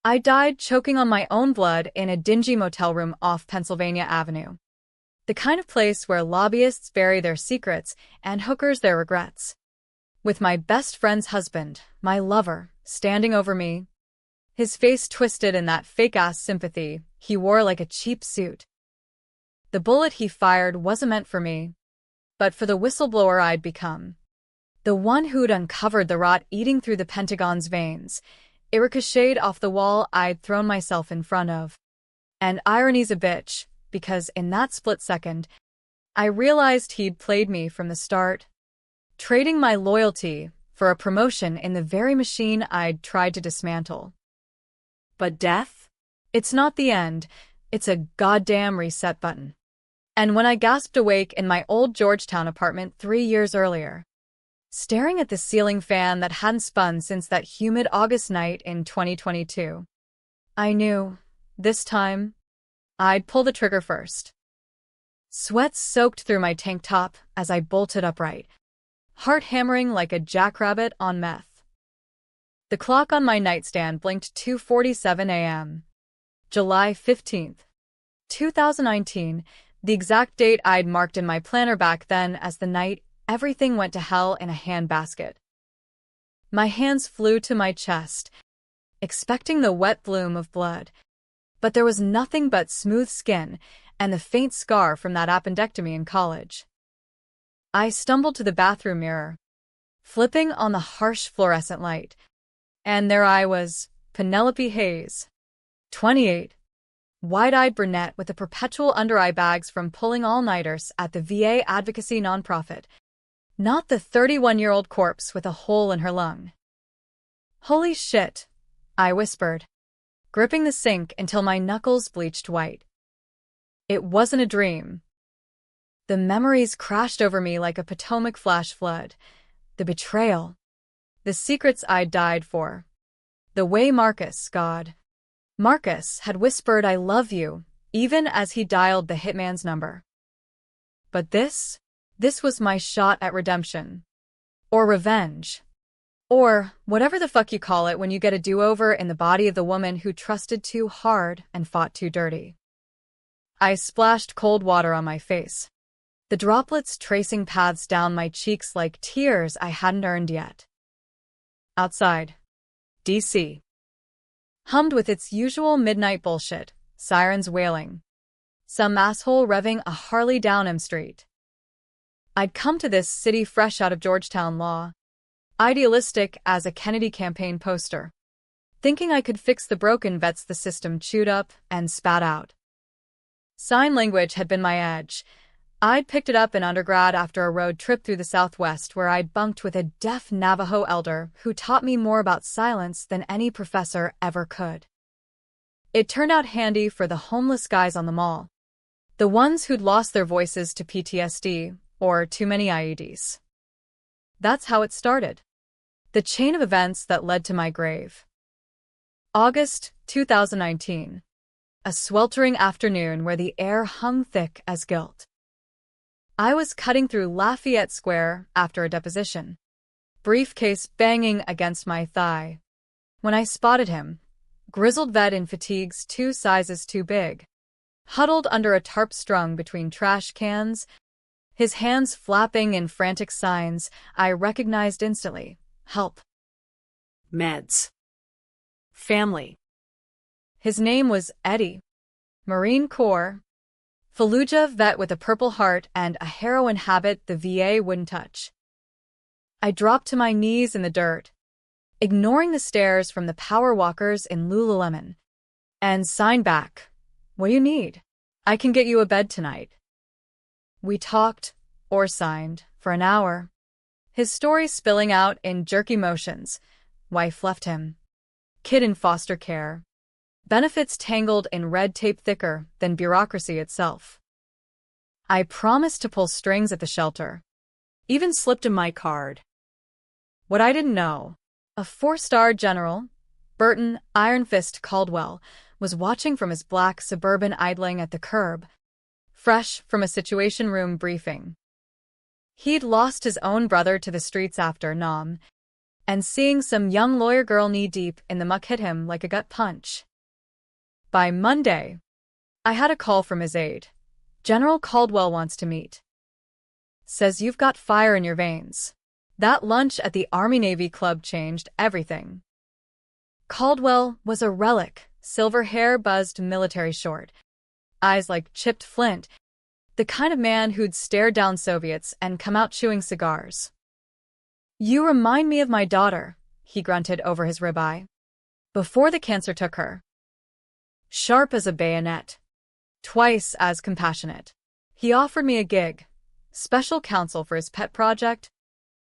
I died choking on my own blood in a dingy motel room off Pennsylvania Avenue. The kind of place where lobbyists bury their secrets and hookers their regrets. With my best friend's husband, my lover, standing over me, his face twisted in that fake-ass sympathy he wore like a cheap suit. The bullet he fired wasn't meant for me, but for the whistleblower I'd become. The one who'd uncovered the rot eating through the Pentagon's veins. It ricocheted off the wall I'd thrown myself in front of. And irony's a bitch, because in that split second, I realized he'd played me from the start, trading my loyalty for a promotion in the very machine I'd tried to dismantle. But death? It's not the end, it's a goddamn reset button. And when I gasped awake in my old Georgetown apartment 3 years earlier, staring at the ceiling fan that hadn't spun since that humid August night in 2022, I knew, this time, I'd pull the trigger first. Sweat soaked through my tank top as I bolted upright, heart hammering like a jackrabbit on meth. The clock on my nightstand blinked 2:47 a.m. July 15th, 2019, the exact date I'd marked in my planner back then as the night everything went to hell in a handbasket. My hands flew to my chest, expecting the wet bloom of blood, but there was nothing but smooth skin and the faint scar from that appendectomy in college. I stumbled to the bathroom mirror, flipping on the harsh fluorescent light, and there I was, Penelope Hayes, 28, wide-eyed brunette with the perpetual under-eye bags from pulling all-nighters at the VA advocacy nonprofit, not the 31-year-old corpse with a hole in her lung. Holy shit, I whispered, gripping the sink until my knuckles bleached white. It wasn't a dream. The memories crashed over me like a Potomac flash flood. The betrayal. The secrets I'd died for. The way Marcus had whispered I love you, even as he dialed the hitman's number. But this was my shot at redemption. Or revenge. Or whatever the fuck you call it when you get a do-over in the body of the woman who trusted too hard and fought too dirty. I splashed cold water on my face, the droplets tracing paths down my cheeks like tears I hadn't earned yet. Outside, D.C. hummed with its usual midnight bullshit, sirens wailing. Some asshole revving a Harley down M Street. I'd come to this city fresh out of Georgetown law, idealistic as a Kennedy campaign poster, thinking I could fix the broken vets the system chewed up and spat out. Sign language had been my edge. I'd picked it up in undergrad after a road trip through the Southwest where I'd bunked with a deaf Navajo elder who taught me more about silence than any professor ever could. It turned out handy for the homeless guys on the mall, the ones who'd lost their voices to PTSD or too many IEDs. That's how it started. The chain of events that led to my grave. August 2019. A sweltering afternoon where the air hung thick as guilt. I was cutting through Lafayette Square after a deposition, briefcase banging against my thigh, when I spotted him, grizzled vet in fatigues 2 sizes too big, huddled under a tarp strung between trash cans, his hands flapping in frantic signs I recognized instantly. Help. Meds. Family. His name was Eddie. Marine Corps. Fallujah vet with a Purple Heart and a heroin habit the VA wouldn't touch. I dropped to my knees in the dirt, ignoring the stares from the power walkers in Lululemon, and signed back. What do you need? I can get you a bed tonight. We talked, or signed, for an hour, his story spilling out in jerky motions. Wife left him. Kid in foster care. Benefits tangled in red tape thicker than bureaucracy itself. I promised to pull strings at the shelter. Even slipped him my card. What I didn't know, a 4-star general, Burton Iron Fist Caldwell, was watching from his black Suburban idling at the curb, fresh from a Situation Room briefing. He'd lost his own brother to the streets after Nam. and seeing some young lawyer girl knee-deep in the muck hit him like a gut punch. By Monday, I had a call from his aide. General Caldwell wants to meet. Says you've got fire in your veins. That lunch at the Army-Navy Club changed everything. Caldwell was a relic, silver hair buzzed military short, eyes like chipped flint, the kind of man who'd stare down Soviets and come out chewing cigars. You remind me of my daughter, he grunted over his ribeye. Before the cancer took her. Sharp as a bayonet. Twice as compassionate. He offered me a gig, special counsel for his pet project,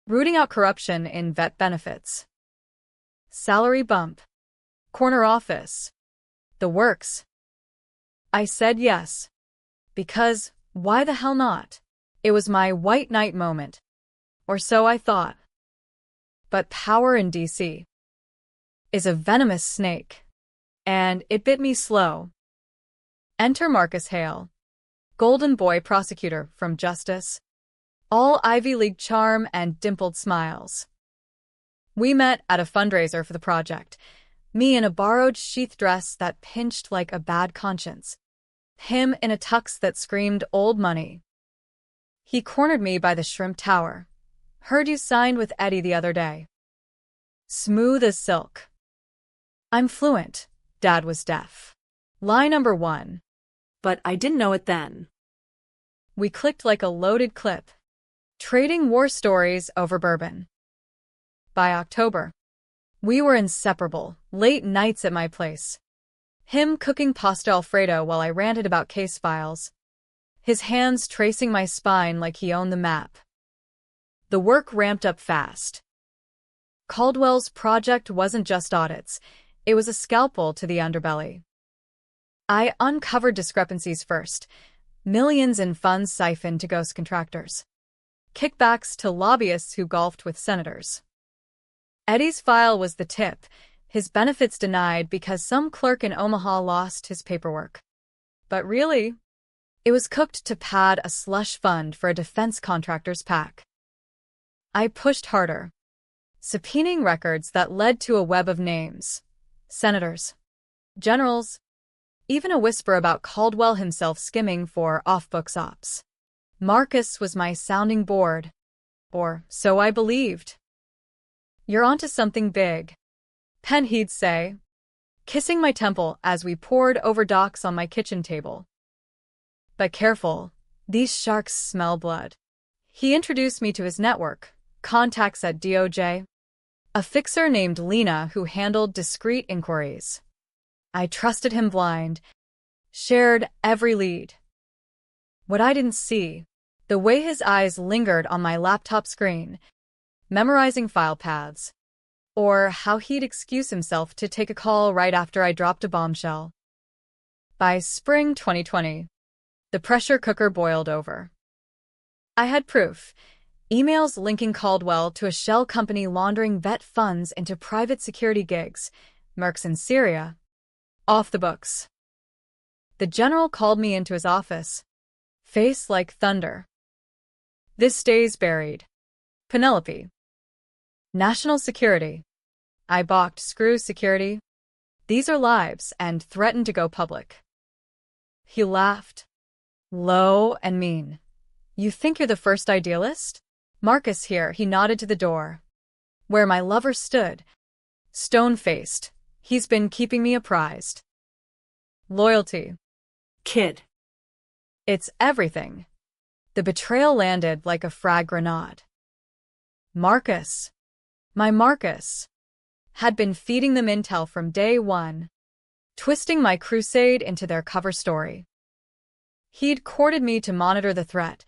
rooting out corruption in vet benefits. Salary bump. Corner office. The works. I said yes. Because, why the hell not? It was my white knight moment. Or so I thought. But power in D.C. is a venomous snake. And it bit me slow. Enter Marcus Hale. Golden boy prosecutor from Justice. All Ivy League charm and dimpled smiles. We met at a fundraiser for the project. Me in a borrowed sheath dress that pinched like a bad conscience. Him in a tux that screamed old money. He cornered me by the shrimp tower. Heard you signed with Eddie the other day. Smooth as silk. I'm fluent. Dad was deaf. Lie number 1. But I didn't know it then. We clicked like a loaded clip. Trading war stories over bourbon. By October, we were inseparable, late nights at my place. Him cooking pasta Alfredo while I ranted about case files. His hands tracing my spine like he owned the map. The work ramped up fast. Caldwell's project wasn't just audits, it was a scalpel to the underbelly. I uncovered discrepancies first. Millions in funds siphoned to ghost contractors. Kickbacks to lobbyists who golfed with senators. Eddie's file was the tip, his benefits denied because some clerk in Omaha lost his paperwork. But really, it was cooked to pad a slush fund for a defense contractor's PAC. I pushed harder, subpoenaing records that led to a web of names. Senators, generals, even a whisper about Caldwell himself skimming for off-books ops. Marcus was my sounding board. Or so I believed. You're onto something big, Pen he'd say, kissing my temple as we pored over docs on my kitchen table. But careful, these sharks smell blood. He introduced me to his network, contacts at DOJ, a fixer named Lena who handled discreet inquiries. I trusted him blind, shared every lead. What I didn't see, the way his eyes lingered on my laptop screen, memorizing file paths, or how he'd excuse himself to take a call right after I dropped a bombshell. By spring 2020, the pressure cooker boiled over. I had proof. Emails linking Caldwell to a shell company laundering vet funds into private security gigs, mercs in Syria. Off the books. The general called me into his office, face like thunder. This stays buried. Penelope. National security. I balked. Screw security. These are lives, and threatened to go public. He laughed. Low and mean. You think you're the first idealist? Marcus here, he nodded to the door. Where my lover stood. Stone-faced. He's been keeping me apprised. Loyalty. Kid. It's everything. The betrayal landed like a frag grenade. Marcus. My Marcus. Had been feeding them intel from day one, twisting my crusade into their cover story. He'd courted me to monitor the threat,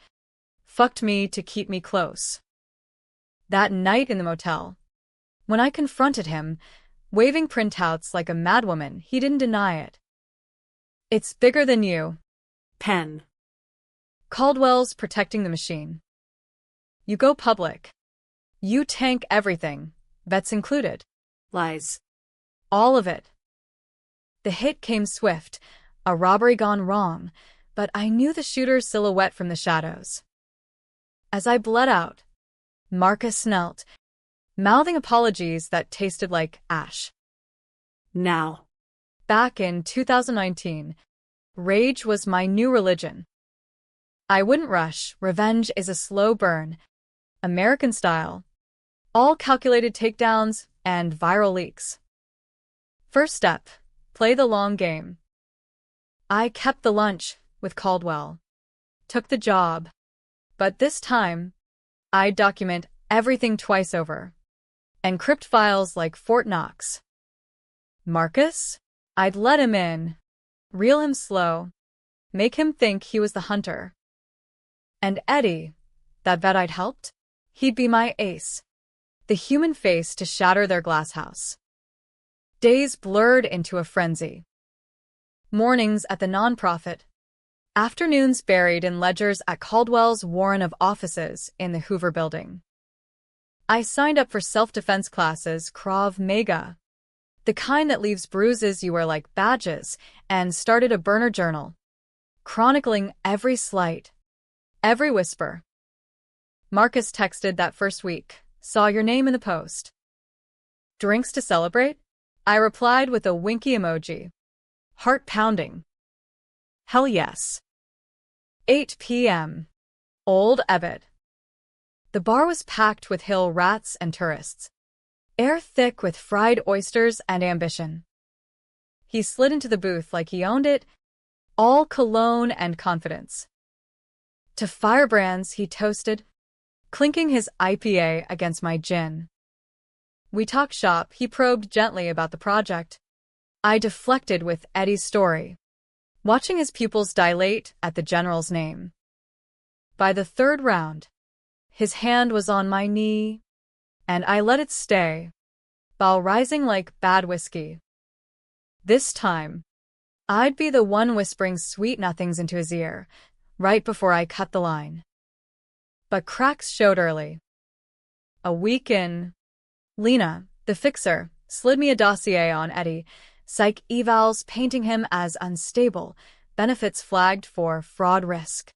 fucked me to keep me close. That night in the motel, when I confronted him, waving printouts like a madwoman, he didn't deny it. It's bigger than you. Pen. Caldwell's protecting the machine. You go public. You tank everything, vets included. Lies. All of it. The hit came swift, a robbery gone wrong, but I knew the shooter's silhouette from the shadows. As I bled out, Marcus knelt, mouthing apologies that tasted like ash. Now, Back in 2019, rage was my new religion. I wouldn't rush. Revenge is a slow burn, American style. All calculated takedowns and viral leaks. First step, play the long game. I kept the lunch with Caldwell. Took the job. But this time, I'd document everything twice over. Encrypt files like Fort Knox. Marcus? I'd let him in. Reel him slow. Make him think he was the hunter. And Eddie, that vet I'd helped? He'd be my ace. The human face to shatter their glass house. Days blurred into a frenzy. Mornings at the nonprofit. Afternoons buried in ledgers at Caldwell's warren of offices in the Hoover Building. I signed up for self-defense classes, Krav Maga, the kind that leaves bruises you wear like badges, and started a burner journal, chronicling every slight, every whisper. Marcus texted that first week, saw your name in the post. Drinks to celebrate? I replied with a winky emoji. Heart pounding. Hell yes. 8 p.m. Old Ebbet. The bar was packed with hill rats and tourists. Air thick with fried oysters and ambition. He slid into the booth like he owned it, all cologne and confidence. To firebrands he toasted, clinking his IPA against my gin. We talked shop. He probed gently about the project. I deflected with Eddie's story, watching his pupils dilate at the general's name. By the third round, his hand was on my knee, and I let it stay, while rising like bad whiskey. This time, I'd be the one whispering sweet nothings into his ear, right before I cut the line. But cracks showed early. A week in, Lena, the fixer, slid me a dossier on Eddie, psych evals painting him as unstable, benefits flagged for fraud risk.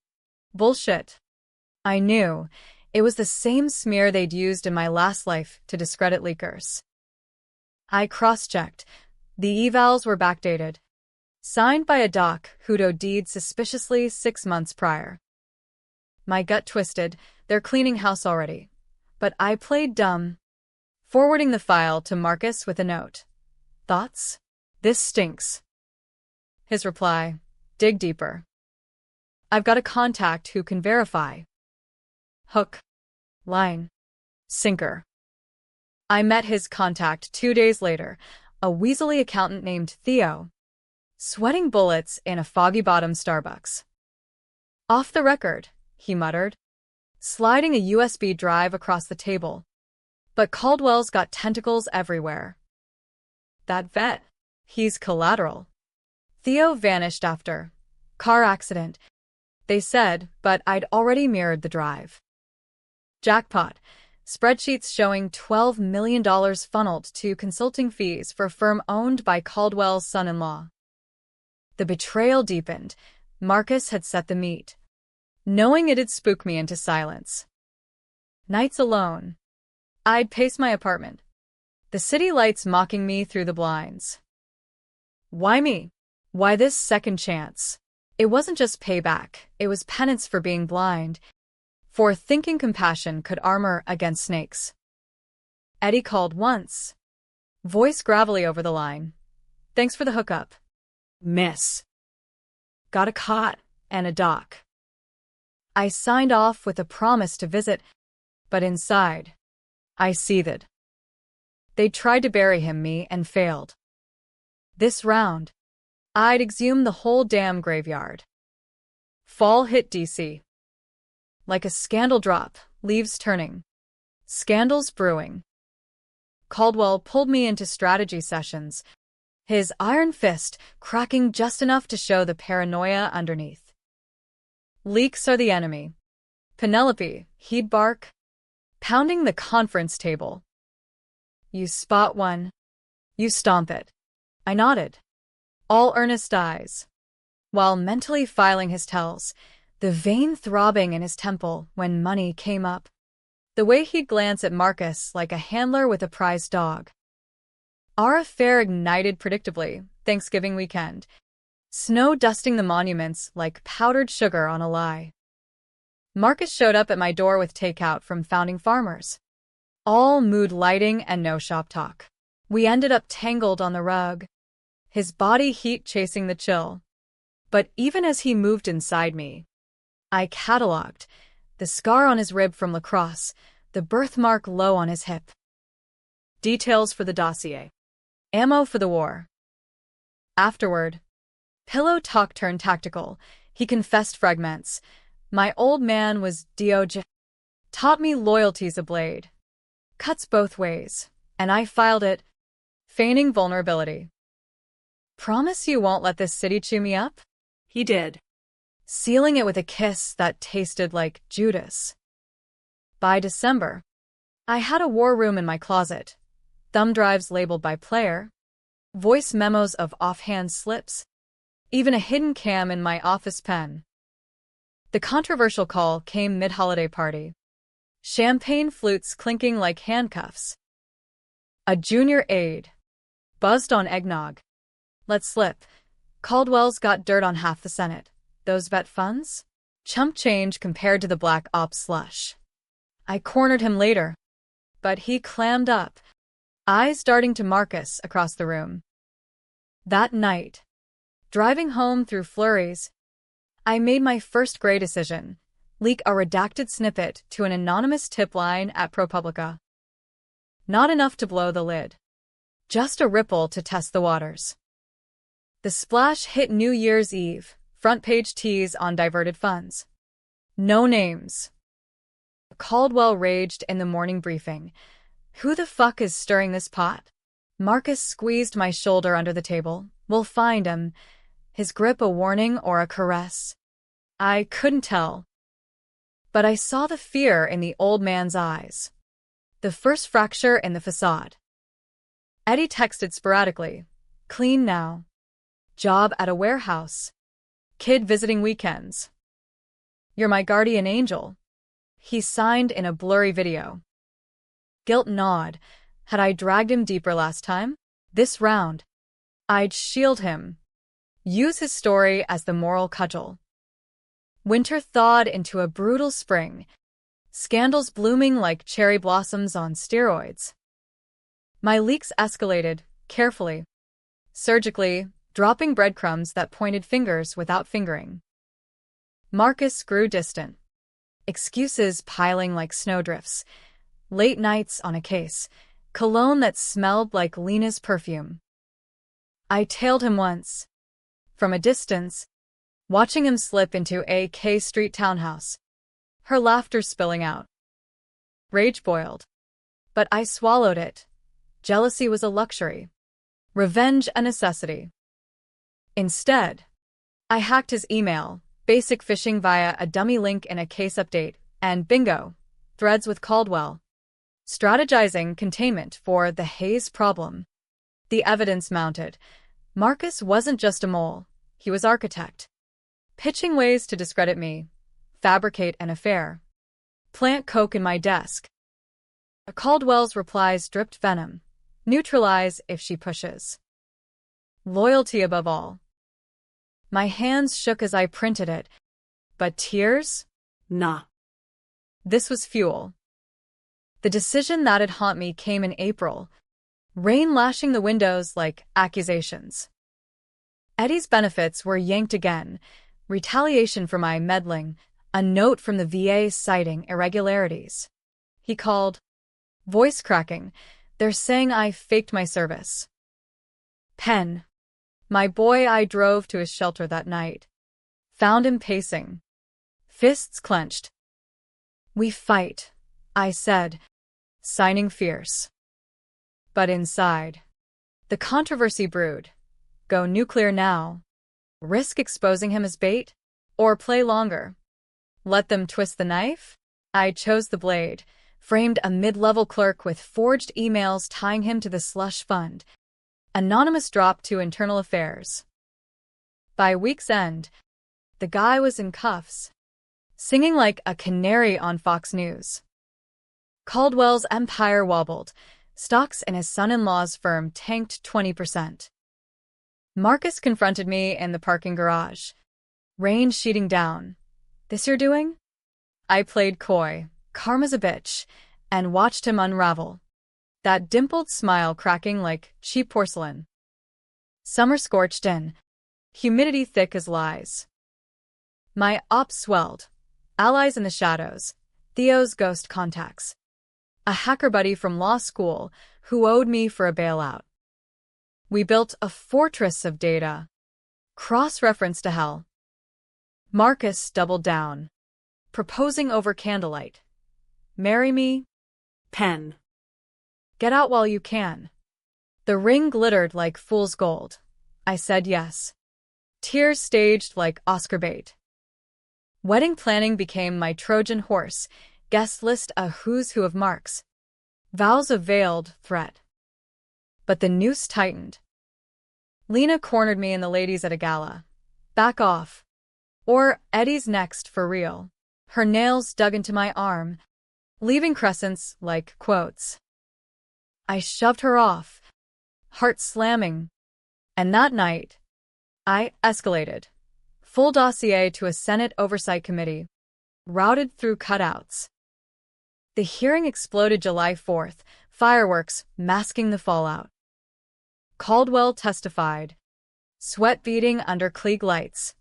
Bullshit. I knew. It was the same smear they'd used in my last life to discredit leakers. I cross-checked. The evals were backdated. Signed by a doc who'd OD'd suspiciously 6 months prior. My gut twisted. They're cleaning house already. But I played dumb, forwarding the file to Marcus with a note. Thoughts? This stinks. His reply, dig deeper. I've got a contact who can verify. Hook, line, sinker. I met his contact 2 days later, a weaselly accountant named Theo, sweating bullets in a foggy-bottom Starbucks. Off the record, he muttered, sliding a USB drive across the table. But Caldwell's got tentacles everywhere. That vet, he's collateral. Theo vanished after car accident, they said, but I'd already mirrored the drive. Jackpot. Spreadsheets showing $12 million funneled to consulting fees for a firm owned by Caldwell's son-in-law. The betrayal deepened. Marcus had set the meat, knowing it'd spook me into silence. Nights alone. I'd pace my apartment, the city lights mocking me through the blinds. Why me? Why this second chance? It wasn't just payback, it was penance for being blind, for thinking compassion could armor against snakes. Eddie called once, voice gravelly over the line. Thanks for the hookup. Miss. Got a cot and a doc. I signed off with a promise to visit, but inside, I seethed. They tried to bury me and failed. This round, I'd exhumed the whole damn graveyard. Fall hit DC. Like a scandal drop, leaves turning. Scandals brewing. Caldwell pulled me into strategy sessions, his iron fist cracking just enough to show the paranoia underneath. Leaks are the enemy. Penelope, he'd bark, pounding the conference table. You spot one, you stomp it. I nodded, all earnest eyes, while mentally filing his tells, the vein throbbing in his temple when money came up. The way he'd glance at Marcus like a handler with a prized dog. Our affair ignited predictably, Thanksgiving weekend. Snow dusting the monuments like powdered sugar on a lie. Marcus showed up at my door with takeout from Founding Farmers. All mood lighting and no shop talk. We ended up tangled on the rug, his body heat chasing the chill. But even as he moved inside me, I cataloged the scar on his rib from lacrosse, the birthmark low on his hip. Details for the dossier. Ammo for the war. Afterward, pillow talk turned tactical. He confessed fragments. My old man was Doj. Taught me loyalty's a blade. Cuts both ways. And I filed it, feigning vulnerability. Promise you won't let this city chew me up? He did. Sealing it with a kiss that tasted like Judas. By December, I had a war room in my closet. Thumb drives labeled by player. Voice memos of offhand slips. Even a hidden cam in my office pen. The controversial call came mid-holiday party. Champagne flutes clinking like handcuffs. A junior aide buzzed on eggnog. Let slip. Caldwell's got dirt on half the Senate. Those vet funds? Chump change compared to the black ops slush. I cornered him later, but he clammed up, eyes darting to Marcus across the room. That night, driving home through flurries, I made my first gray decision, leak a redacted snippet to an anonymous tip line at ProPublica. Not enough to blow the lid. Just a ripple to test the waters. The splash hit New Year's Eve, front-page tease on diverted funds. No names. Caldwell raged in the morning briefing. Who the fuck is stirring this pot? Marcus squeezed my shoulder under the table. We'll find him. His grip a warning or a caress. I couldn't tell. But I saw the fear in the old man's eyes. The first fracture in the facade. Eddie texted sporadically. Clean now. Job at a warehouse. Kid visiting weekends. You're my guardian angel. He signed in a blurry video. Guilt gnawed. Had I dragged him deeper last time? This round, I'd shield him. Use his story as the moral cudgel. Winter thawed into a brutal spring. Scandals blooming like cherry blossoms on steroids. My leaks escalated, carefully. Surgically, dropping breadcrumbs that pointed fingers without fingering. Marcus grew distant. Excuses piling like snowdrifts. Late nights on a case. Cologne that smelled like Lena's perfume. I tailed him once. From a distance, watching him slip into a K Street townhouse. Her laughter spilling out. Rage boiled. But I swallowed it. Jealousy was a luxury. Revenge a necessity. Instead, I hacked his email, basic phishing via a dummy link in a case update, and bingo, threads with Caldwell. Strategizing containment for the Hayes problem. The evidence mounted. Marcus wasn't just a mole, he was architect. Pitching ways to discredit me, fabricate an affair. Plant coke in my desk. Caldwell's replies dripped venom. Neutralize if she pushes. Loyalty above all. My hands shook as I printed it. But tears? Nah. This was fuel. The decision that'd haunt me came in April. Rain lashing the windows like accusations. Eddie's benefits were yanked again. Retaliation for my meddling. A note from the VA citing irregularities. He called. Voice cracking. They're saying I faked my service. Pen. My boy, I drove to his shelter that night. Found him pacing. Fists clenched. We fight, I said, signing fierce. But inside, the controversy brewed. Go nuclear now. Risk exposing him as bait? Or play longer? Let them twist the knife? I chose the blade, framed a mid-level clerk with forged emails tying him to the slush fund. Anonymous drop to internal affairs. By week's end, the guy was in cuffs, singing like a canary on Fox News. Caldwell's empire wobbled. Stocks in his son-in-law's firm tanked 20%. Marcus confronted me in the parking garage. Rain sheeting down. "This you're doing?" I played coy, calm as a bitch, and watched him unravel. That dimpled smile cracking like cheap porcelain. Summer scorched in. Humidity thick as lies. My ops swelled. Allies in the shadows. Theo's ghost contacts. A hacker buddy from law school who owed me for a bailout. We built a fortress of data. Cross-reference to hell. Marcus doubled down. Proposing over candlelight. "Marry me?" Pen. "Get out while you can." The ring glittered like fool's gold. I said yes. Tears staged like Oscar bait. Wedding planning became my Trojan horse. Guest list a who's who of marks. Vows a veiled threat. But the noose tightened. Lena cornered me in the ladies at a gala. "Back off. Or Eddie's next for real." Her nails dug into my arm, leaving crescents like quotes. I shoved her off, heart slamming. And that night, I escalated. Full dossier to a Senate Oversight Committee. Routed through cutouts. The hearing exploded July 4th, fireworks masking the fallout. Caldwell testified. Sweat beading under Klieg lights.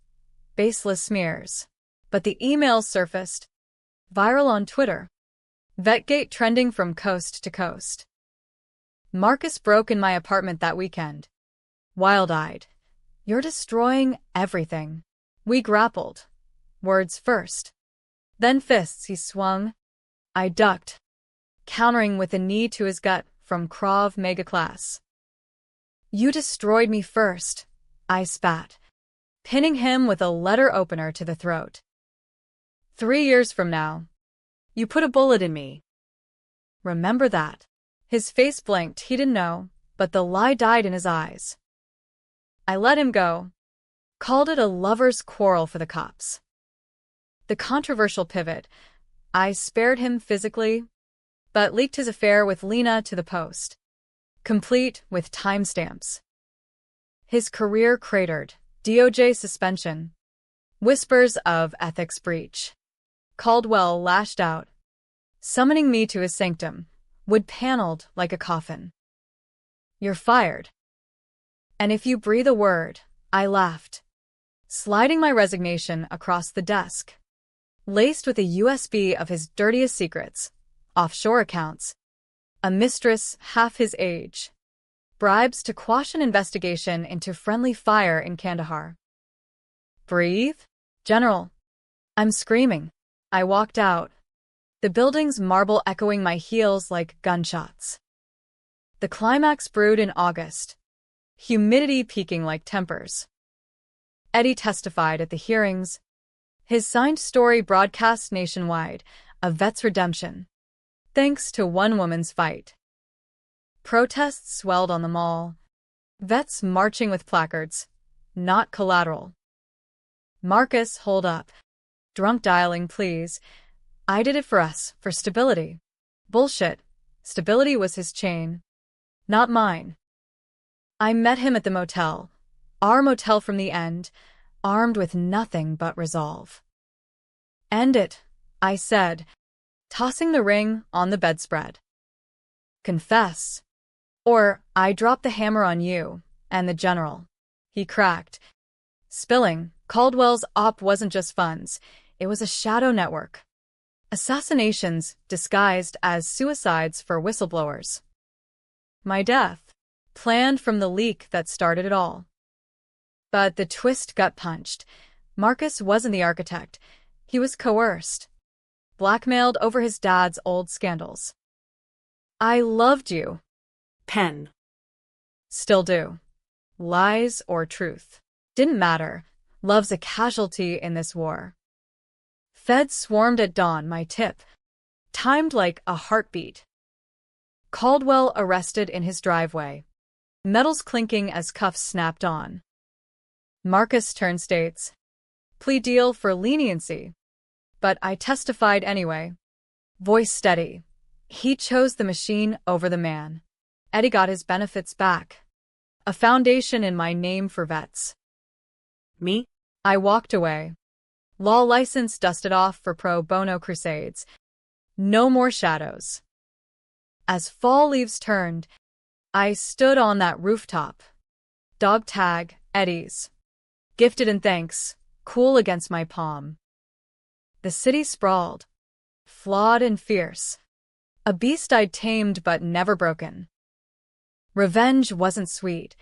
Baseless smears. But the emails surfaced. Viral on Twitter. Vetgate trending from coast to coast. Marcus broke in my apartment that weekend. Wild-eyed. "You're destroying everything." We grappled. Words first. Then fists he swung. I ducked, countering with a knee to his gut from Krav Maga class. "You destroyed me first," I spat, pinning him with a letter opener to the throat. 3 years from now. You put a bullet in me. Remember that. His face blinked. He didn't know, but the lie died in his eyes. I let him go. Called it a lover's quarrel for the cops. The controversial pivot. I spared him physically, but leaked his affair with Lena to the Post, complete with timestamps. His career cratered. DOJ suspension. Whispers of ethics breach. Caldwell lashed out, summoning me to his sanctum, wood paneled like a coffin. "You're fired. And if you breathe a word," I laughed, sliding my resignation across the desk. Laced with a USB of his dirtiest secrets, offshore accounts, a mistress half his age, bribes to quash an investigation into friendly fire in Kandahar. "Breathe? General." I'm screaming. I walked out, the building's marble echoing my heels like gunshots. The climax brewed in August, humidity peaking like tempers. Eddie testified at the hearings. His signed story broadcast nationwide, a vet's redemption, thanks to one woman's fight. Protests swelled on the mall. Vets marching with placards, "Not collateral." Marcus, hold up. Drunk dialing, please. I did it for us, for stability. Bullshit. Stability was his chain, not mine. I met him at the motel, our motel from the end, armed with nothing but resolve. "End it," I said, tossing the ring on the bedspread. "Confess. Or I drop the hammer on you and the general." He cracked. Spilling, Caldwell's op wasn't just funds, it was a shadow network. Assassinations disguised as suicides for whistleblowers. My death, planned from the leak that started it all. But the twist gut punched. Marcus wasn't the architect. He was coerced, blackmailed over his dad's old scandals. "I loved you." Pen. Still do. Lies or truth. Didn't matter. Love's a casualty in this war. Feds swarmed at dawn, my tip, timed like a heartbeat. Caldwell arrested in his driveway, metals clinking as cuffs snapped on. Marcus turned states. Plea deal for leniency. But I testified anyway. Voice steady. He chose the machine over the man. Eddie got his benefits back. A foundation in my name for vets. Me? I walked away. Law license dusted off for pro bono crusades. No more shadows. As fall leaves turned, I stood on that rooftop. Dog tag, Eddie's. Gifted and thanks, cool against my palm. The city sprawled. Flawed and fierce. A beast I'd tamed but never broken. Revenge wasn't sweet.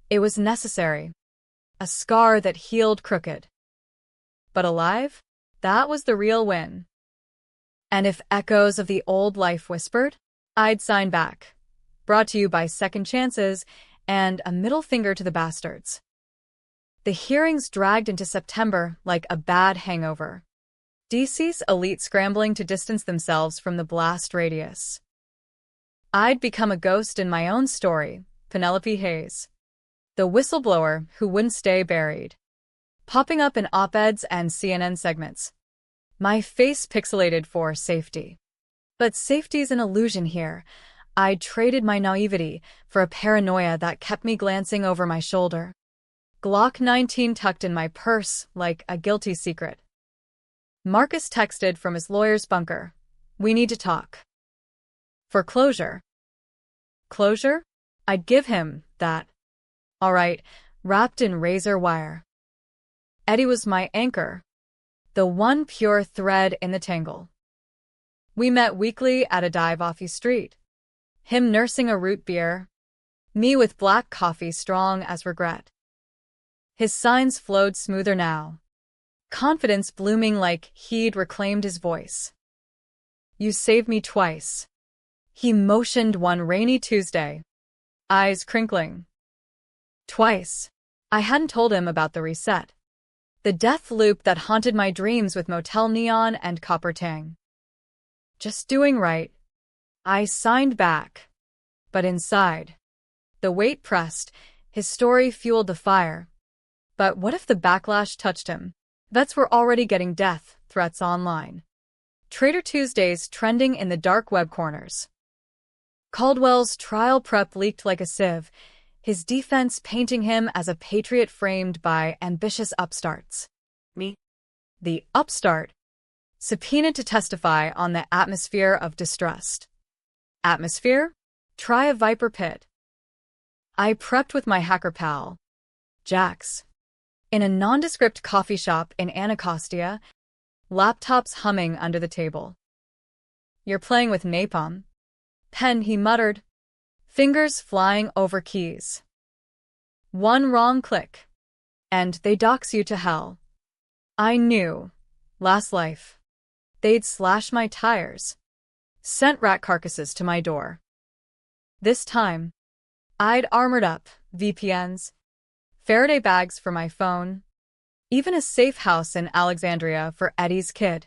It was necessary. A scar that healed crooked. But alive? That was the real win. And if echoes of the old life whispered, I'd sign back. Brought to you by Second Chances and a middle finger to the bastards. The hearings dragged into September like a bad hangover. DC's elite scrambling to distance themselves from the blast radius. I'd become a ghost in my own story, Penelope Hayes. The whistleblower who wouldn't stay buried. Popping up in op-eds and CNN segments. My face pixelated for safety. But safety's an illusion here. I'd traded my naivety for a paranoia that kept me glancing over my shoulder. Glock 19 tucked in my purse like a guilty secret. Marcus texted from his lawyer's bunker. We need to talk. For closure. Closure? I'd give him that. All right, wrapped in razor wire. Eddie was my anchor. The one pure thread in the tangle. We met weekly at a dive-offy street. Him nursing a root beer. Me with black coffee strong as regret. His signs flowed smoother now. Confidence blooming like he'd reclaimed his voice. You saved me twice. He motioned one rainy Tuesday. Eyes crinkling. Twice. I hadn't told him about the reset. The death loop that haunted my dreams with motel neon and copper tang. Just doing right. I signed back. But inside. The weight pressed, his story fueled the fire. But what if the backlash touched him? Vets were already getting death threats online. Trader Tuesdays trending in the dark web corners. Caldwell's trial prep leaked like a sieve, his defense painting him as a patriot framed by ambitious upstarts. Me? The upstart, subpoenaed to testify on the atmosphere of distrust. Atmosphere? Try a viper pit. I prepped with my hacker pal, Jax. In a nondescript coffee shop in Anacostia, laptops humming under the table. You're playing with napalm. Pen, he muttered, fingers flying over keys. One wrong click, and they dox you to hell. I knew, last life, they'd slash my tires, sent rat carcasses to my door. This time, I'd armored up, VPNs, Faraday bags for my phone, even a safe house in Alexandria for Eddie's kid.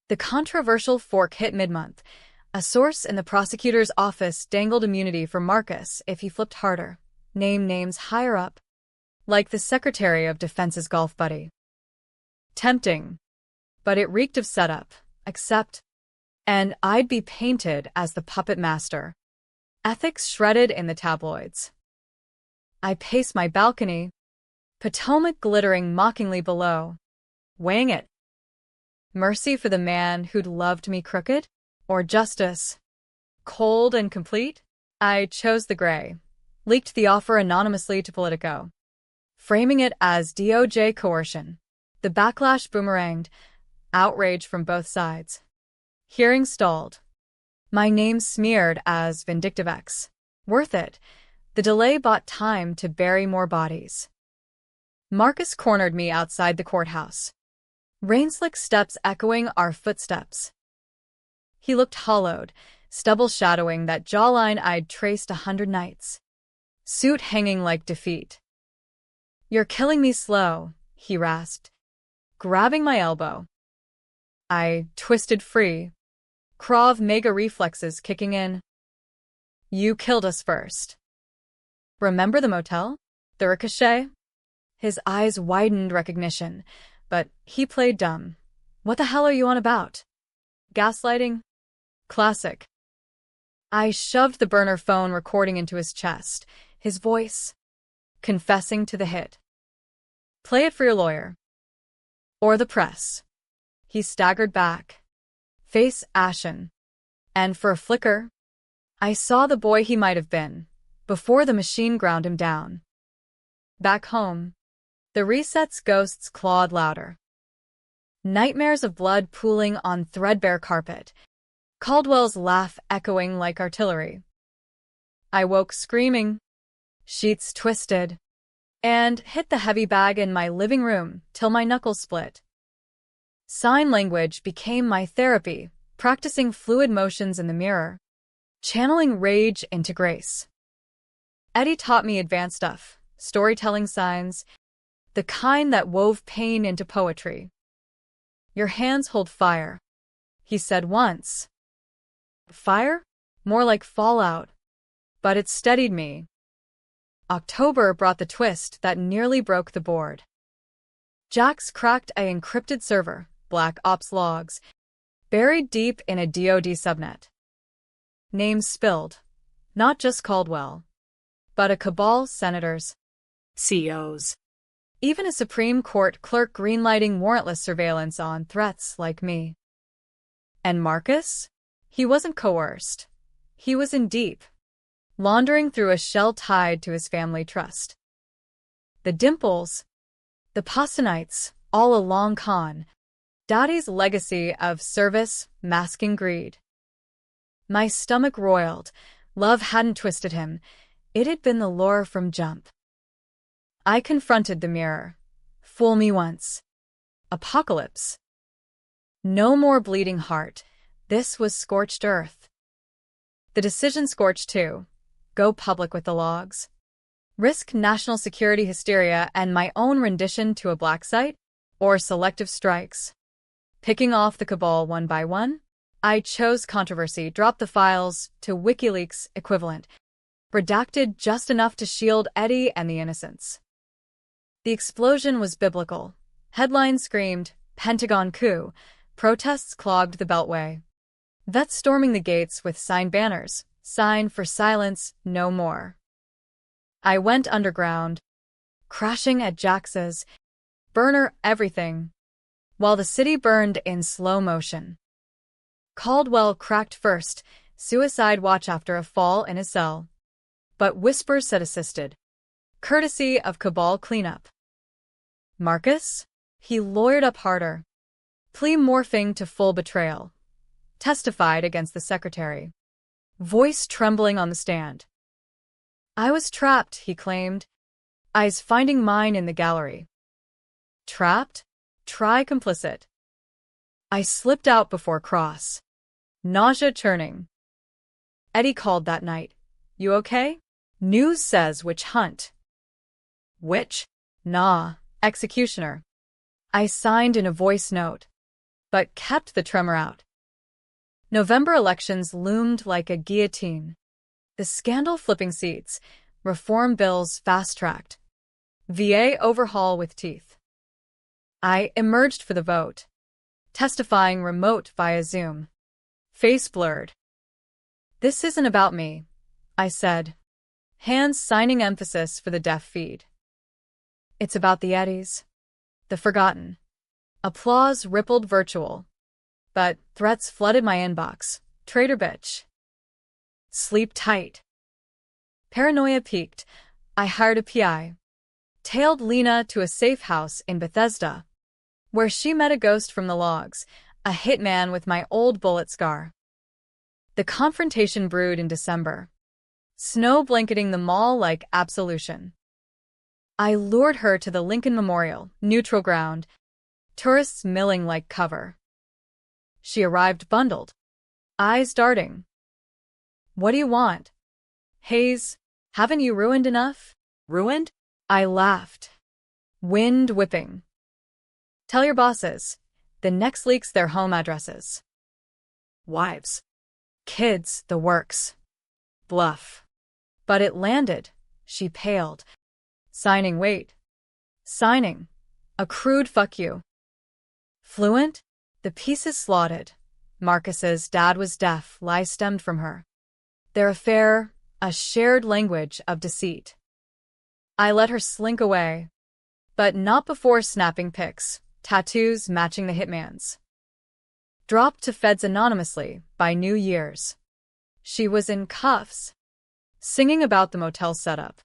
The controversial fork hit mid-month. A source in the prosecutor's office dangled immunity for Marcus if he flipped harder. Name names higher up. Like the Secretary of Defense's golf buddy. Tempting. But it reeked of setup, except, and I'd be painted as the puppet master. Ethics shredded in the tabloids. I paced my balcony, Potomac glittering mockingly below, weighing it. Mercy for the man who'd loved me crooked? Or justice? Cold and complete? I chose the gray, leaked the offer anonymously to Politico, framing it as DOJ coercion. The backlash boomeranged, outrage from both sides. Hearing stalled. My name smeared as Vindictive X. Worth it. The delay bought time to bury more bodies. Marcus cornered me outside the courthouse. Rain-slick steps echoing our footsteps. He looked hollowed, stubble shadowing that jawline I'd traced 100 nights. Suit hanging like defeat. You're killing me slow, he rasped, grabbing my elbow. I twisted free, Krav Maga reflexes kicking in. You killed us first. Remember the motel? The ricochet? His eyes widened recognition, but he played dumb. What the hell are you on about? Gaslighting? Classic. I shoved the burner phone recording into his chest, his voice confessing to the hit. Play it for your lawyer. Or the press. He staggered back, face ashen. And for a flicker, I saw the boy he might have been, before the machine ground him down. Back home, the reset's ghosts clawed louder. Nightmares of blood pooling on threadbare carpet, Caldwell's laugh echoing like artillery. I woke screaming, sheets twisted, and hit the heavy bag in my living room till my knuckles split. Sign language became my therapy, practicing fluid motions in the mirror, channeling rage into grace. Eddie taught me advanced stuff, storytelling signs, the kind that wove pain into poetry. Your hands hold fire, he said once. Fire? More like fallout. But it steadied me. October brought the twist that nearly broke the board. Jax cracked an encrypted server, Black Ops logs, buried deep in a DoD subnet. Names spilled, not just Caldwell, but a cabal senators, CEOs, even a Supreme Court clerk greenlighting warrantless surveillance on threats like me. And Marcus? He wasn't coerced. He was in deep, laundering through a shell tied to his family trust. The Dimples, the Paustinites, all a long con, Daddy's legacy of service masking greed. My stomach roiled. Love hadn't twisted him. It had been the lure from jump. I confronted the mirror. Fool me once. Apocalypse. No more bleeding heart. This was scorched earth. The decision scorched too. Go public with the logs. Risk national security hysteria and my own rendition to a black site? Or selective strikes? Picking off the cabal one by one? I chose controversy, dropped the files to WikiLeaks equivalent, redacted just enough to shield Eddie and the innocents. The explosion was biblical. Headlines screamed, Pentagon coup. Protests clogged the Beltway. Vets storming the gates with signed banners, sign for silence, no more. I went underground, crashing at Jax's, burner everything, while the city burned in slow motion. Caldwell cracked first, suicide watch after a fall in his cell. But whispers said assisted, courtesy of cabal cleanup. Marcus? He lawyered up harder. Plea morphing to full betrayal. Testified against the secretary. Voice trembling on the stand. I was trapped, he claimed, eyes finding mine in the gallery. Trapped? Try complicit. I slipped out before cross. Nausea churning. Eddie called that night. You okay? News says witch hunt. Witch? Nah, executioner. I signed in a voice note, but kept the tremor out. November elections loomed like a guillotine. The scandal flipping seats, reform bills fast-tracked. VA overhaul with teeth. I emerged for the vote, testifying remote via Zoom. Face blurred. This isn't about me, I said, hands signing emphasis for the deaf feed. It's about the Eddies, the forgotten. Applause rippled virtual, but threats flooded my inbox. Traitor bitch. Sleep tight. Paranoia peaked. I hired a PI. Tailed Lena to a safe house in Bethesda, where she met a ghost from the logs, a hitman with my old bullet scar. The confrontation brewed in December, snow blanketing the mall like absolution. I lured her to the Lincoln Memorial, neutral ground, tourists milling like cover. She arrived bundled, eyes darting. What do you want? Hayes, haven't you ruined enough? ruined? I laughed. Wind whipping. Tell your bosses. The next leaks their home addresses. Wives. Kids, the works. Bluff. But it landed. She paled. Signing, wait. Signing. A crude fuck you. Fluent? The pieces slotted. Marcus's dad was deaf, lie stemmed from her. Their affair, a shared language of deceit. I let her slink away, but not before snapping pics, tattoos matching the hitman's. Dropped to feds anonymously by New Year's. She was in cuffs, singing about the motel setup.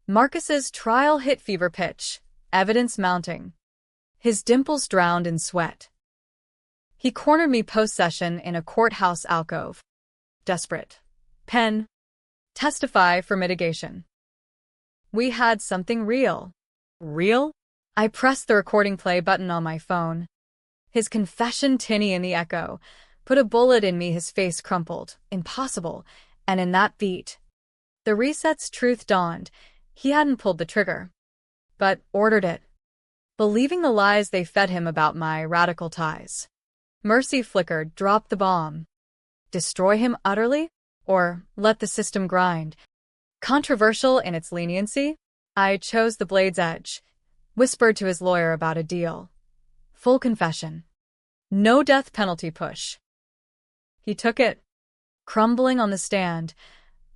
Marcus's trial hit fever pitch, evidence mounting. His dimples drowned in sweat. He cornered me post-session in a courthouse alcove. Desperate. Pen. Testify for mitigation. We had something real. Real? I pressed the recording play button on my phone. His confession tinny in the echo. Put a bullet in me, his face crumpled. Impossible. And in that beat, the reset's truth dawned. He hadn't pulled the trigger, but ordered it, believing the lies they fed him about my radical ties. Mercy flickered, drop the bomb. Destroy him utterly? Or let the system grind? Controversial in its leniency, I chose the blade's edge, whispered to his lawyer about a deal. Full confession. No death penalty push. He took it, crumbling on the stand.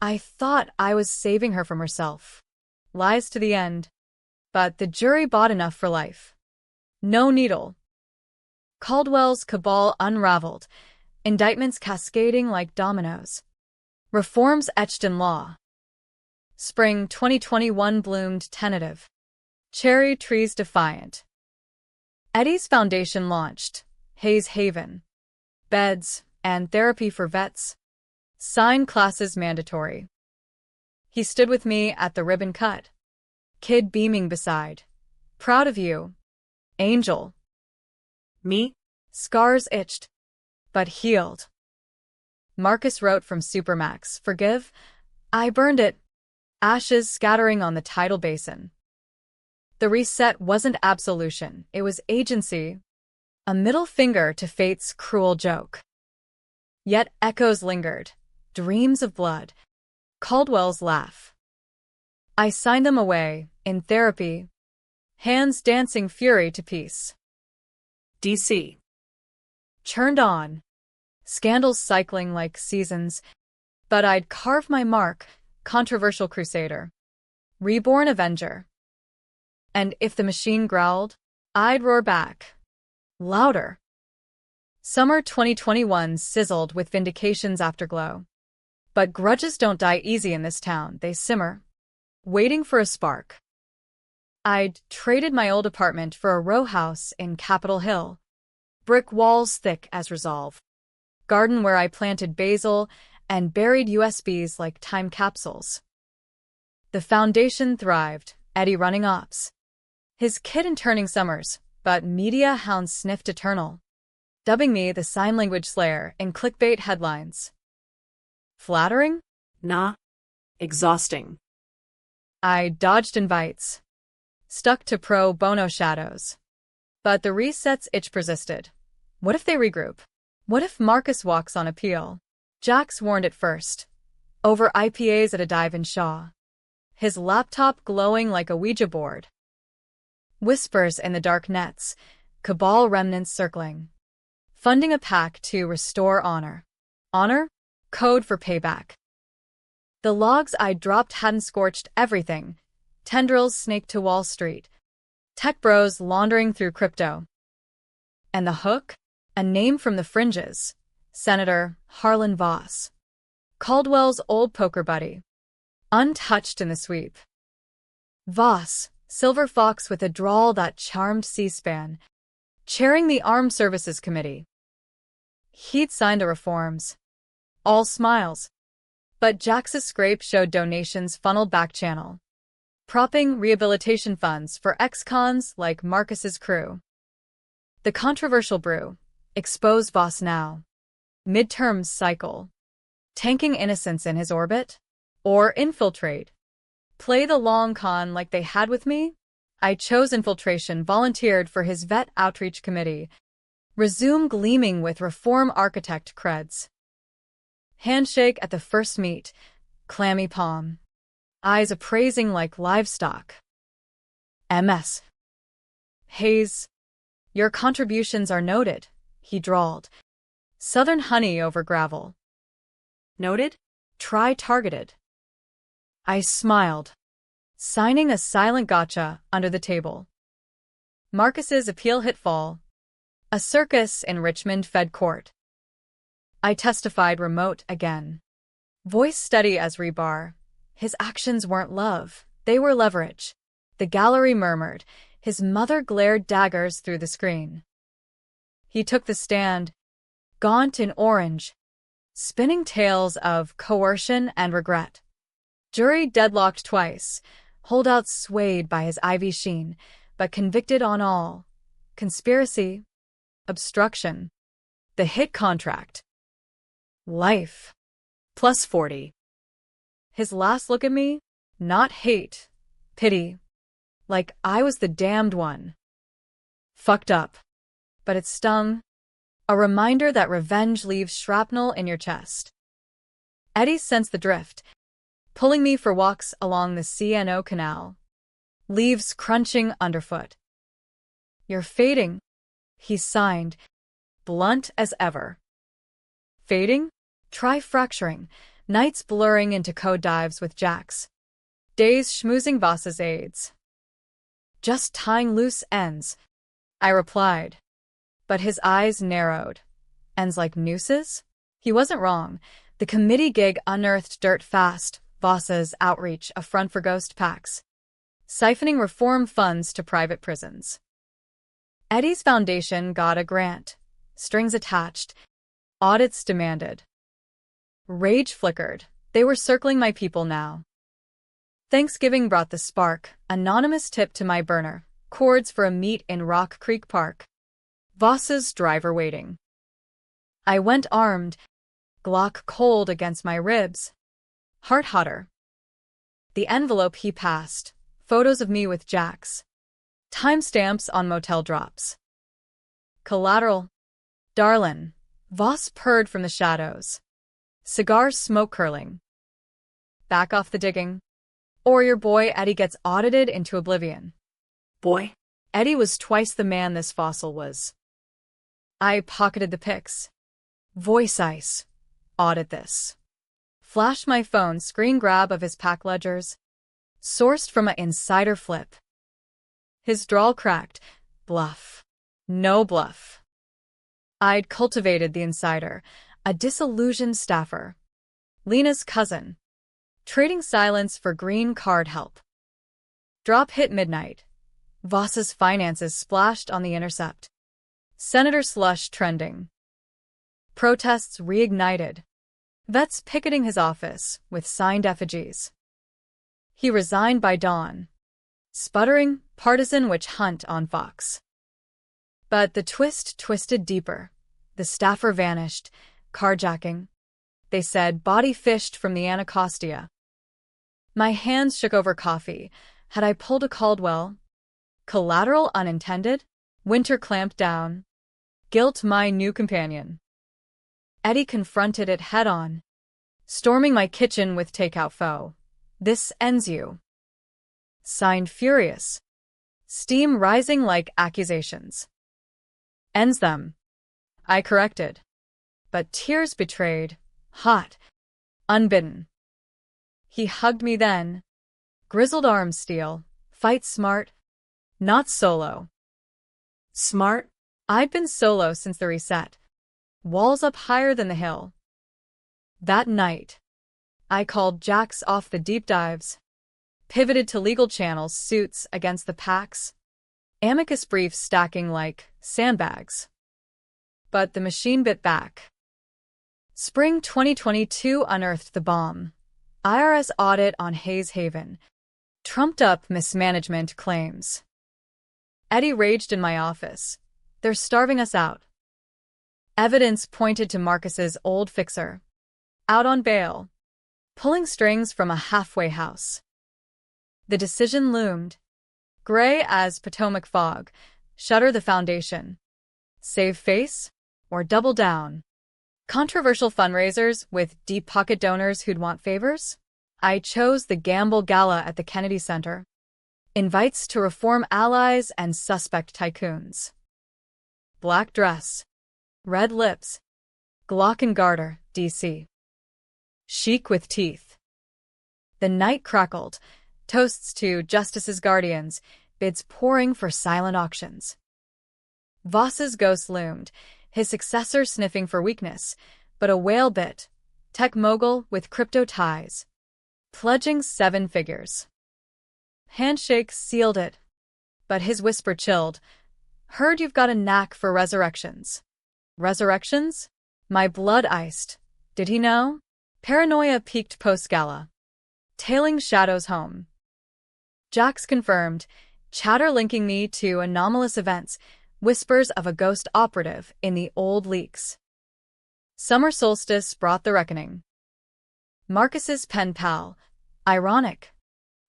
I thought I was saving her from herself. Lies to the end. But the jury bought enough for life. No needle. Caldwell's cabal unraveled, indictments cascading like dominoes. Reforms etched in law. Spring 2021 bloomed tentative. Cherry trees defiant. Eddie's foundation launched. Hayes Haven. Beds and therapy for vets. Sign classes mandatory. He stood with me at the ribbon cut. Kid beaming beside. Proud of you. Angel. Me? Scars itched, but healed. Marcus wrote from Supermax, forgive? I burned it. Ashes scattering on the tidal basin. The reset wasn't absolution, it was agency. A middle finger to fate's cruel joke. Yet echoes lingered. Dreams of blood. Caldwell's laugh. I signed them away, in therapy. Hands dancing fury to peace. DC. Churned on. Scandals cycling like seasons. But I'd carve my mark, controversial crusader. Reborn avenger. And if the machine growled, I'd roar back. Louder. Summer 2021 sizzled with vindication's afterglow. But grudges don't die easy in this town, they simmer, waiting for a spark. I'd traded my old apartment for a row house in Capitol Hill. Brick walls thick as resolve. Garden where I planted basil and buried USBs like time capsules. The foundation thrived, Eddie running ops. His kid in turning summers, but media hounds sniffed eternal, dubbing me the sign language slayer in clickbait headlines. Flattering? Nah. Exhausting. I dodged invites. Stuck to pro bono shadows. But the reset's itch persisted. What if they regroup? What if Marcus walks on appeal? Jax warned at first. Over IPAs at a dive in Shaw. His laptop glowing like a Ouija board. Whispers in the dark nets. Cabal remnants circling. Funding a pack to restore honor. Honor? Code for payback. The logs I'd dropped hadn't scorched everything. Tendrils snaked to Wall Street. Tech bros laundering through crypto. And the hook? A name from the fringes. Senator Harlan Voss. Caldwell's old poker buddy. Untouched in the sweep. Voss, silver fox with a drawl that charmed C-SPAN. Chairing the Armed Services Committee. He'd signed the reforms. All smiles. But Jax's scrape showed donations funneled back channel. Propping rehabilitation funds for ex-cons like Marcus's crew. The controversial brew. Expose Voss now. Midterms cycle. Tanking innocence in his orbit? Or infiltrate? Play the long con like they had with me? I chose infiltration, volunteered for his vet outreach committee. Resume gleaming with reform architect creds. Handshake at the first meet. Clammy palm. Eyes appraising like livestock. MS. Hayes. Your contributions are noted, he drawled. Southern honey over gravel. Noted? Try targeted. I smiled, signing a silent gotcha under the table. Marcus's appeal hit fall. A circus in Richmond fed court. I testified remote again. Voice steady as rebar. His actions weren't love, they were leverage. The gallery murmured. His mother glared daggers through the screen. He took the stand, gaunt in orange, spinning tales of coercion and regret. Jury deadlocked twice, holdouts swayed by his ivy sheen, but convicted on all. Conspiracy, obstruction, the hit contract. Life. Plus 40. His last look at me? Not hate, pity. Like I was the damned one. Fucked up. But it stung. A reminder that revenge leaves shrapnel in your chest. Eddie sensed the drift, pulling me for walks along the C&O Canal. Leaves crunching underfoot. You're fading, he signed, blunt as ever. Fading? Try fracturing, nights blurring into code dives with Jax. Days schmoozing Voss's aides. Just tying loose ends, I replied. But his eyes narrowed. Ends like nooses? He wasn't wrong. The committee gig unearthed dirt fast, Voss's outreach a front for ghost packs. Siphoning reform funds to private prisons. Eddie's foundation got a grant. Strings attached. Audits demanded. Rage flickered. They were circling my people now. Thanksgiving brought the spark. Anonymous tip to my burner. Cords for a meet in Rock Creek Park. Voss's driver waiting. I went armed. Glock cold against my ribs. Heart hotter. The envelope he passed. Photos of me with Jax. Timestamps on motel drops. Collateral. Darlin'. Voss purred from the shadows. Cigar smoke curling. Back off the digging. Or your boy Eddie gets audited into oblivion. Boy? Eddie was twice the man this fossil was. I pocketed the pics. Voice ice. Audit this. Flashed my phone screen grab of his pack ledgers. Sourced from an insider flip. His drawl cracked. Bluff. No bluff. I'd cultivated the insider, a disillusioned staffer. Lena's cousin. Trading silence for green card help. Drop hit midnight. Voss's finances splashed on the intercept. Senator slush trending. Protests reignited. Vets picketing his office with signed effigies. He resigned by dawn. Sputtering, partisan witch hunt on Fox. But the twist twisted deeper. The staffer vanished, carjacking. They said body fished from the Anacostia. My hands shook over coffee. Had I pulled a Caldwell? Collateral unintended? Winter clamped down. Guilt my new companion. Eddie confronted it head-on. Storming my kitchen with takeout foe. This ends you. Signed furious. Steam rising like accusations. Ends them. I corrected. But tears betrayed. Hot. Unbidden. He hugged me then. Grizzled arms steel. Fight smart. Not solo. Smart? I'd been solo since the reset. Walls up higher than the hill. That night, I called Jax off the deep dives. Pivoted to legal channels, suits against the packs. Amicus briefs stacking like sandbags. But the machine bit back. Spring 2022 unearthed the bomb. IRS audit on Hayes Haven. Trumped up mismanagement claims. Eddie raged in my office. They're starving us out. Evidence pointed to Marcus's old fixer. Out on bail. Pulling strings from a halfway house. The decision loomed. Gray as Potomac fog. Shutter the foundation. Save face or double down. Controversial fundraisers with deep pocket donors who'd want favors? I chose the Gamble Gala at the Kennedy Center. Invites to reform allies and suspect tycoons. Black dress. Red lips. Glock and Garter, D.C. chic with teeth. The night crackled, toasts to Justice's guardians, bids pouring for silent auctions. Voss's ghost loomed, his successor sniffing for weakness, but a whale bit, tech mogul with crypto ties, pledging 7 figures. Handshakes sealed it, but his whisper chilled. Heard you've got a knack for resurrections. Resurrections? My blood iced. Did he know? Paranoia peaked post-gala. Tailing shadows home. Jax confirmed, chatter linking me to anomalous events, whispers of a ghost operative in the old leaks. Summer solstice brought the reckoning. Marcus's pen pal. Ironic.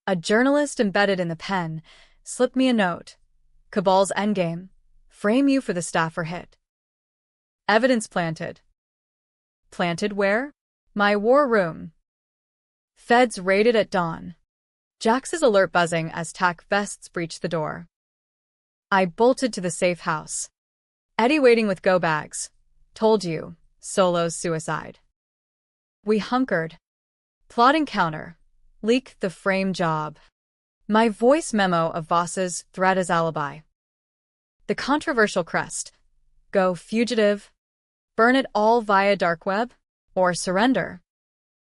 A journalist embedded in the pen slipped me a note. Cabal's endgame. Frame you for the staffer hit. Evidence planted. Planted where? My war room. Feds raided at dawn. Jax's alert buzzing as tack vests breached the door. I bolted to the safe house. Eddie waiting with go bags. Told you, Solo's suicide. We hunkered. Plotting counter. Leak the frame job. My voice memo of Voss's threat as alibi. The controversial crest. Go fugitive. Burn it all via dark web? Or surrender?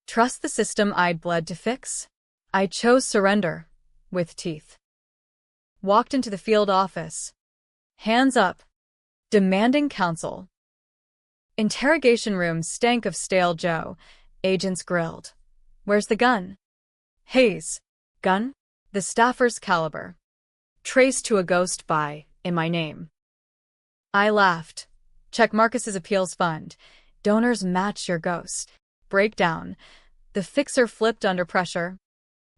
Trust the system I'd bled to fix? I chose surrender. With teeth. Walked into the field office. Hands up. Demanding counsel. Interrogation room stank of stale Joe. Agents grilled. Where's the gun? Hayes. Gun? The staffer's caliber. Traced to a ghost by, in my name. I laughed. Check Marcus's appeals fund. Donors match your ghost. Breakdown. The fixer flipped under pressure.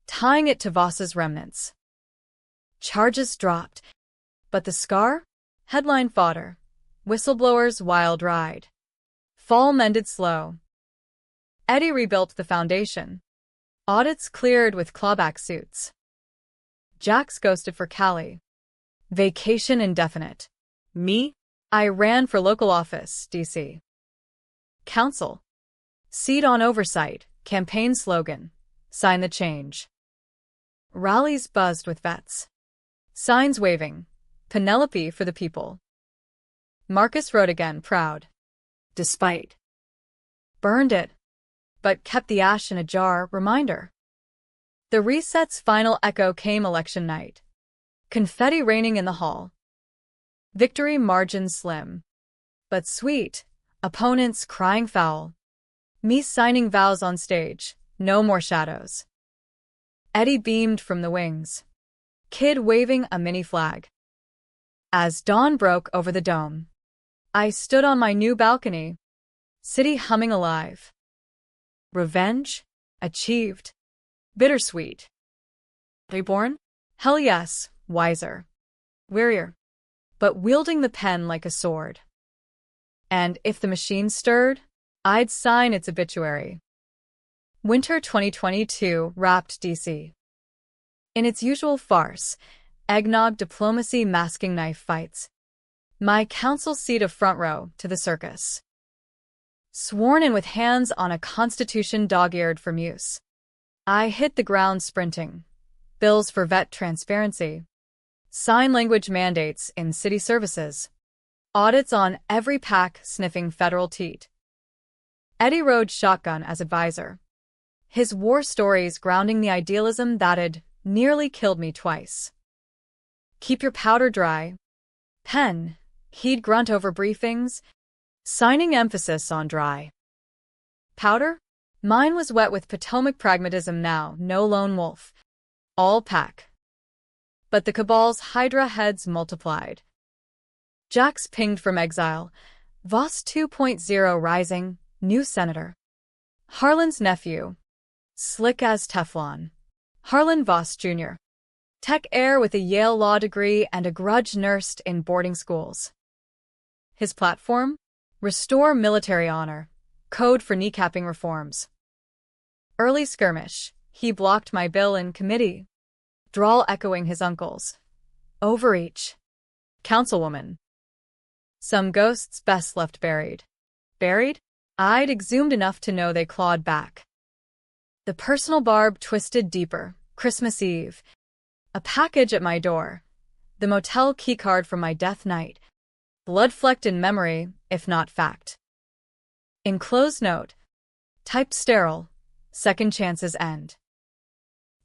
Tying it to Voss's remnants. Charges dropped. But the scar? Headline fodder. Whistleblower's wild ride. Fall mended slow. Eddie rebuilt the foundation. Audits cleared with clawback suits. Jax ghosted for Cali. Vacation indefinite. Me? I ran for local office, D.C. Council. Seat on oversight, campaign slogan. Sign the change. Rallies buzzed with vets. Signs waving. Penelope for the people. Marcus wrote again, proud. Despite. Burned it. But kept the ash in a jar, reminder. The reset's final echo came election night. Confetti raining in the hall. Victory margin slim. But sweet. Opponents crying foul. Me signing vows on stage. No more shadows. Eddie beamed from the wings. Kid waving a mini flag. As dawn broke over the dome, I stood on my new balcony. City humming alive. Revenge? Achieved. Bittersweet. Reborn? Hell yes, wiser. Wearier. But wielding the pen like a sword. And if the machine stirred, I'd sign its obituary. Winter 2022 wrapped DC. In its usual farce, eggnog diplomacy masking knife fights. My council seat a front row to the circus. Sworn in with hands on a constitution dog-eared from use. I hit the ground sprinting. Bills for vet transparency. Sign language mandates in city services. Audits on every pack sniffing federal teat. Eddie rode shotgun as advisor. His war stories grounding the idealism that'd nearly killed me twice. Keep your powder dry. Pen. He'd grunt over briefings. Signing emphasis on dry. Powder? Mine was wet with Potomac pragmatism now, no lone wolf. All pack. But the cabal's hydra heads multiplied. Jax pinged from exile. Voss 2.0 rising, new senator. Harlan's nephew. Slick as Teflon. Harlan Voss Jr. Tech heir with a Yale law degree and a grudge nursed in boarding schools. His platform? Restore military honor. Code for kneecapping reforms. Early skirmish. He blocked my bill in committee. Drawl echoing his uncle's. Overreach. Councilwoman. Some ghosts best left buried. Buried? I'd exhumed enough to know they clawed back. The personal barb twisted deeper. Christmas Eve. A package at my door. The motel keycard from my death night. Blood-flecked in memory, if not fact. Enclosed note. Typed sterile. Second chances end.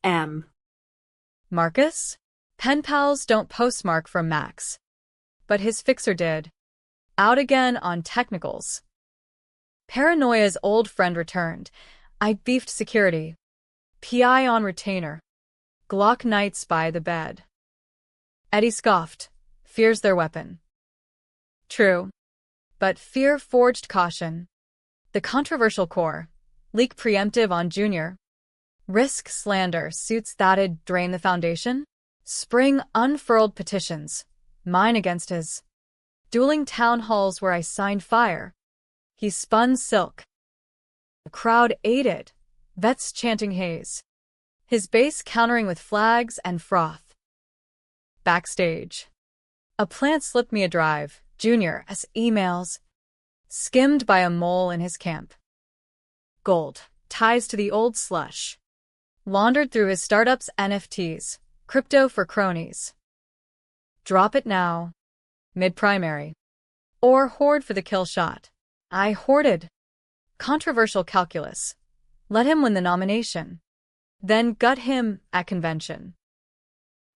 M. Marcus? Pen pals don't postmark from Max. But his fixer did. Out again on technicals. Paranoia's old friend returned. I beefed security. PI on retainer. Glock Knights by the bed. Eddie scoffed. Fear's their weapon. True. But fear forged caution. The controversial core. Leak preemptive on Junior. Risk slander suits that'd drain the foundation. Spring unfurled petitions. Mine against his. Dueling town halls where I signed fire. He spun silk. The crowd ate it. Vets chanting haze. His base countering with flags and froth. Backstage. A plant slipped me a drive. Junior as emails. Skimmed by a mole in his camp. Gold. Ties to the old slush. Laundered through his startup's NFTs. Crypto for cronies. Drop it now. Mid-primary. Or hoard for the kill shot. I hoarded. Controversial calculus. Let him win the nomination. Then gut him at convention.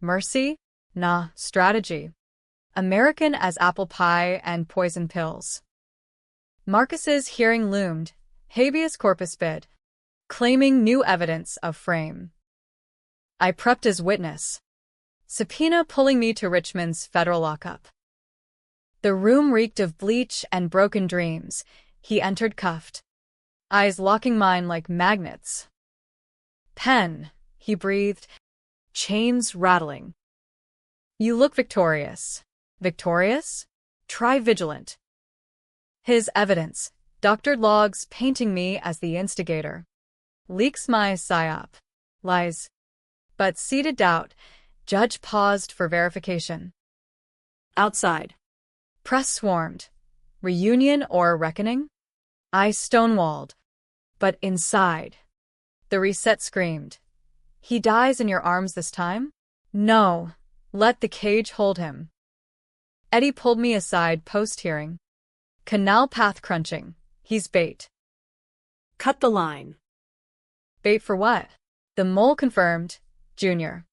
Mercy? Nah, strategy. American as apple pie and poison pills. Marcus's hearing loomed. Habeas corpus bid. Claiming new evidence of frame. I prepped as witness. Subpoena pulling me to Richmond's federal lockup. The room reeked of bleach and broken dreams. He entered cuffed. Eyes locking mine like magnets. Pen, he breathed. Chains rattling. You look victorious. Victorious? Try vigilant. His evidence. Doctored logs painting me as the instigator. Leaks my psyop. Lies. But seated doubt. Judge paused for verification. Outside. Press swarmed. Reunion or reckoning? I stonewalled. But inside. The reset screamed. He dies in your arms this time? No. Let the cage hold him. Eddie pulled me aside post-hearing. Canal path crunching. He's bait. Cut the line. Bait for what? The mole confirmed. Junior.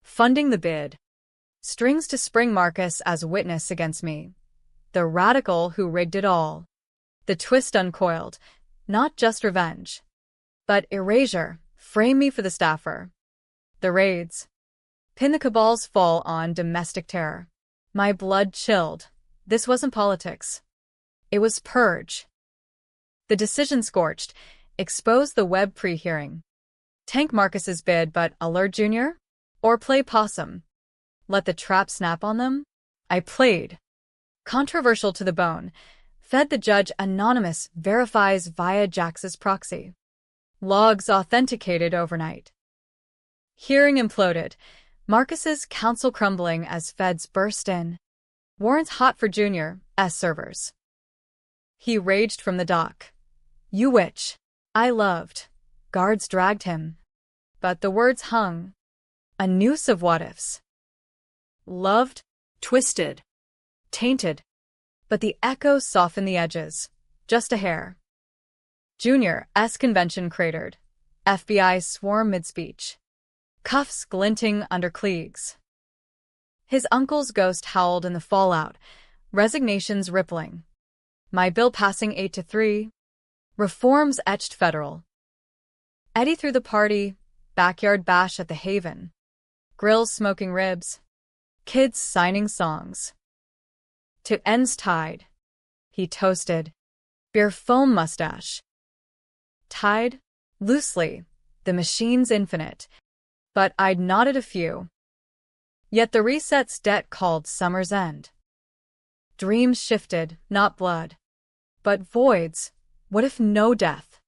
Funding the bid. Strings to spring Marcus as witness against me. The radical who rigged it all. The twist uncoiled. Not just revenge. But erasure. Frame me for the staffer. The raids. Pin the cabal's fall on domestic terror. My blood chilled. This wasn't politics. It was purge. The decision scorched. Exposed the web pre-hearing. Tank Marcus's bid but alert Junior? Or play possum? Let the trap snap on them? I played. Controversial to the bone. Fed the judge anonymous verifies via Jax's proxy. Logs authenticated overnight. Hearing imploded. Marcus's counsel crumbling as feds burst in. Warrants hot for Junior, S servers. He raged from the dock. You witch. I loved. Guards dragged him. But the words hung. A noose of what-ifs. Loved, Twisted. tainted. But the echo softened the edges. Just a hair. Junior, S convention cratered. FBI swarm mid-speech. Cuffs glinting under cleats. His uncle's ghost howled in the fallout. Resignations rippling. My bill passing 8-3. Reforms etched federal. Eddie threw the party. Backyard bash at the Haven. Grills smoking ribs. Kids signing songs. To ends tied. He toasted. Beer foam mustache. Tied? Loosely. The machine's infinite. But I'd nodded a few. Yet the reset's debt called summer's end. Dreams shifted, not blood. But voids. What if no death?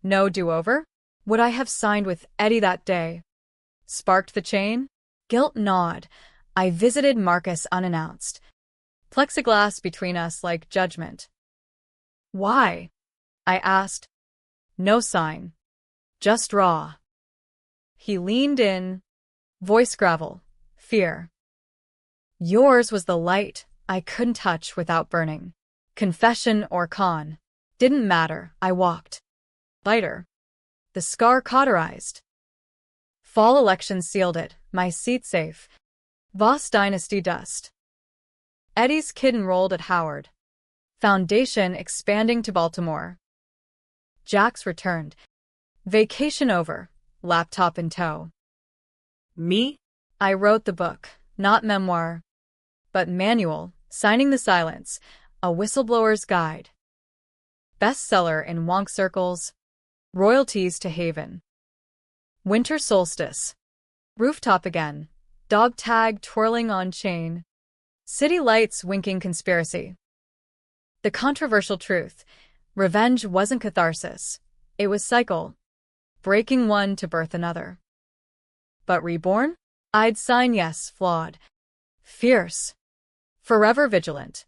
No do-over? Would I have signed with Eddie that day? Sparked the chain? Guilt gnawed. I visited Marcus unannounced. Plexiglass between us like judgment. Why? I asked. No sign. just raw. He leaned in, voice gravel, fear. Yours was the light I couldn't touch without burning. Confession or con. Didn't matter, I walked. Lighter. The scar cauterized. Fall election sealed it, my seat safe. Voss dynasty dust. Eddie's kid enrolled at Howard. Foundation expanding to Baltimore. Jax returned. Vacation over, laptop in tow. Me? I wrote the book, not memoir, but manual, signing the silence, a whistleblower's guide. Bestseller in wonk circles. Royalties to Haven. Winter solstice. Rooftop again. Dog tag twirling on chain. City lights winking conspiracy. The controversial truth. Revenge wasn't catharsis. It was cycle. Breaking one to birth another. But reborn? I'd sign yes, flawed. Fierce. Forever vigilant.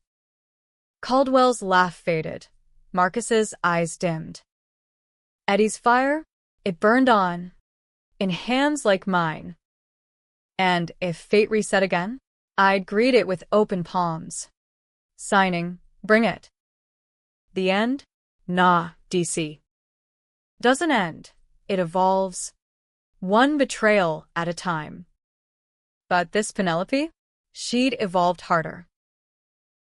Caldwell's laugh faded. Marcus's eyes dimmed. Eddie's fire? It burned on. In hands like mine. And if fate reset again, I'd greet it with open palms. Signing, bring it. The end? Nah, DC. Doesn't end. It evolves. One betrayal at a time. But this Penelope? She'd evolved harder.